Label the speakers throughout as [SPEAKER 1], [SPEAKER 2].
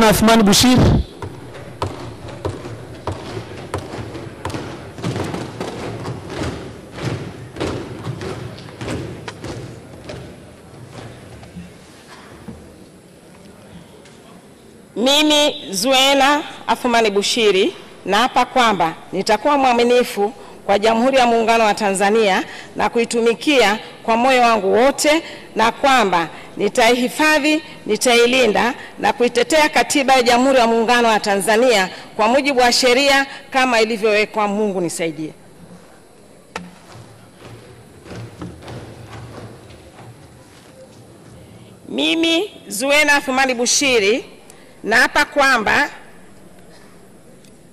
[SPEAKER 1] Zuena Athmani Bushiri.
[SPEAKER 2] Mimi Zuena Athmani Bushiri naapa kwamba nitakuwa mwaminifu kwa Jamhuri ya Muungano wa Tanzania na kuitumikia kwa moyo wangu wote, na kwamba nitaihifadhi, nitailinda na kuitetea Katiba ya Jamhuri ya Muungano wa Tanzania kwa mujibu wa sheria kama ilivyowekwa. Mungu nisaidie. Mimi Zuena Athmani Bushiri naapa kwamba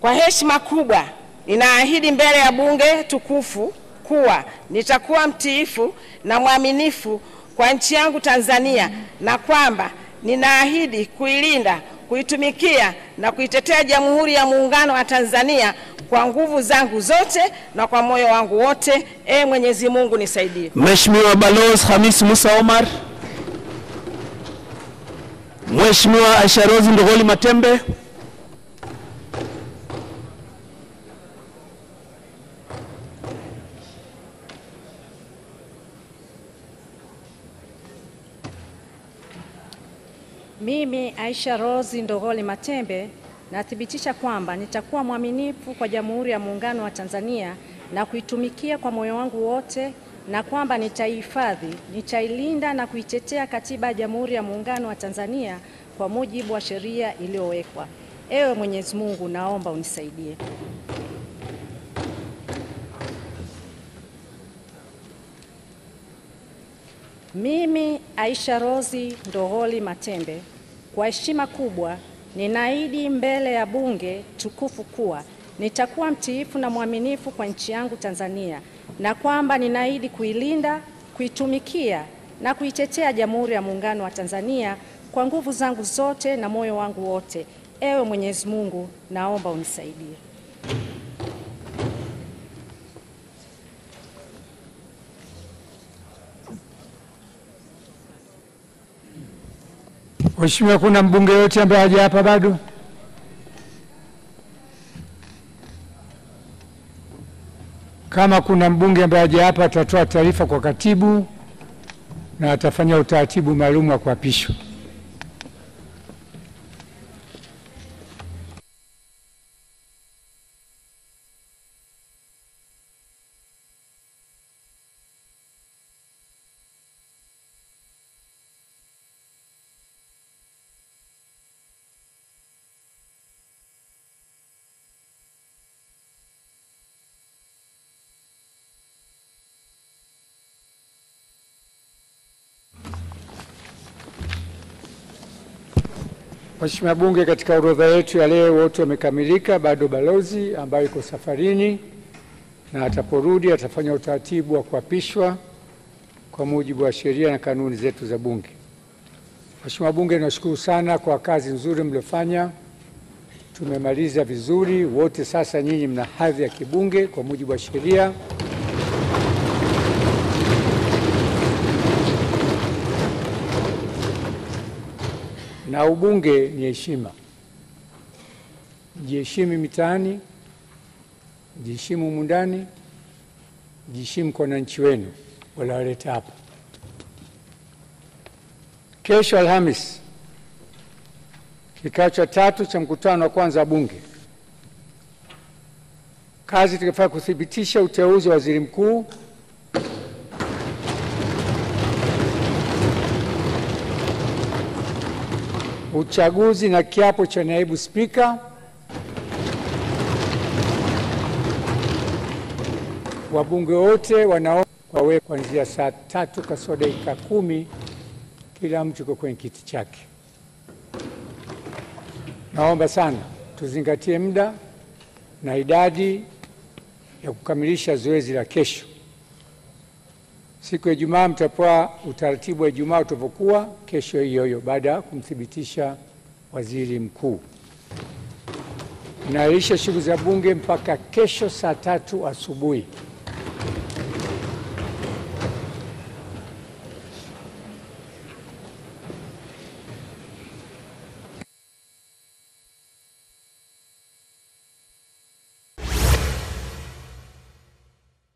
[SPEAKER 2] kwa heshima kubwa ninaahidi mbele ya bunge tukufu kuwa nitakuwa mtiifu na mwaminifu kwa nchi yangu Tanzania, na kwamba ninaahidi kuilinda, kuitumikia na kuitetea Jamhuri ya Muungano wa Tanzania kwa nguvu zangu zote na kwa moyo wangu wote. Mwenyezi Mungu nisaidie.
[SPEAKER 1] Mheshimiwa Balozi Hamis Musa Omar. Mheshimiwa Aisha Rose Ndogholi Matembe.
[SPEAKER 3] Mimi Aisha Rose Ndogholi Matembe nathibitisha kwamba nitakuwa mwaminifu kwa Jamhuri ya Muungano wa Tanzania na kuitumikia kwa moyo wangu wote, na kwamba nitaihifadhi, nitailinda na kuitetea Katiba ya Jamhuri ya Muungano wa Tanzania kwa mujibu wa sheria iliyowekwa. Ewe Mwenyezi Mungu, naomba unisaidie. Mimi Aisha Rose Ndogholi Matembe kwa heshima kubwa ninaahidi mbele ya bunge tukufu kuwa nitakuwa mtiifu na mwaminifu kwa nchi yangu Tanzania, na kwamba ninaahidi kuilinda, kuitumikia na kuitetea Jamhuri ya Muungano wa Tanzania kwa nguvu zangu zote na moyo wangu wote. Ewe Mwenyezi Mungu, naomba unisaidie.
[SPEAKER 4] Mheshimiwa, kuna mbunge yote ambaye haja hapa bado? Kama kuna mbunge ambaye haja hapa, atatoa taarifa kwa katibu na atafanya utaratibu maalum wa kuapishwa. Mheshimiwa Bunge, katika orodha yetu ya leo wote wamekamilika. Bado balozi ambaye yuko safarini, na ataporudi atafanya utaratibu wa kuapishwa kwa mujibu wa sheria na kanuni zetu za Bunge. Mheshimiwa Bunge, nashukuru sana kwa kazi nzuri mliofanya. Tumemaliza vizuri wote. Sasa nyinyi mna hadhi ya kibunge kwa mujibu wa sheria. Na ubunge ni heshima. Jiheshimu mitaani, jiheshimu mundani, jiheshimu kwa wananchi wenu waliowaleta hapa. Kesho Alhamis, kikao cha 3 cha mkutano wa kwanza wa Bunge. Kazi tukifanya kuthibitisha uteuzi wa waziri mkuu, uchaguzi na kiapo cha naibu spika. Wabunge wote wanaomba wawe kuanzia saa 3 kasoro dakika 10 kila mtu yuko kwenye kiti chake. Naomba sana tuzingatie muda na idadi ya kukamilisha zoezi la kesho. Siku ya Ijumaa mtapewa utaratibu wa Ijumaa utakapokuwa kesho hiyo baada ya kumthibitisha waziri mkuu. Naahirisha shughuli za Bunge mpaka kesho saa 3 asubuhi.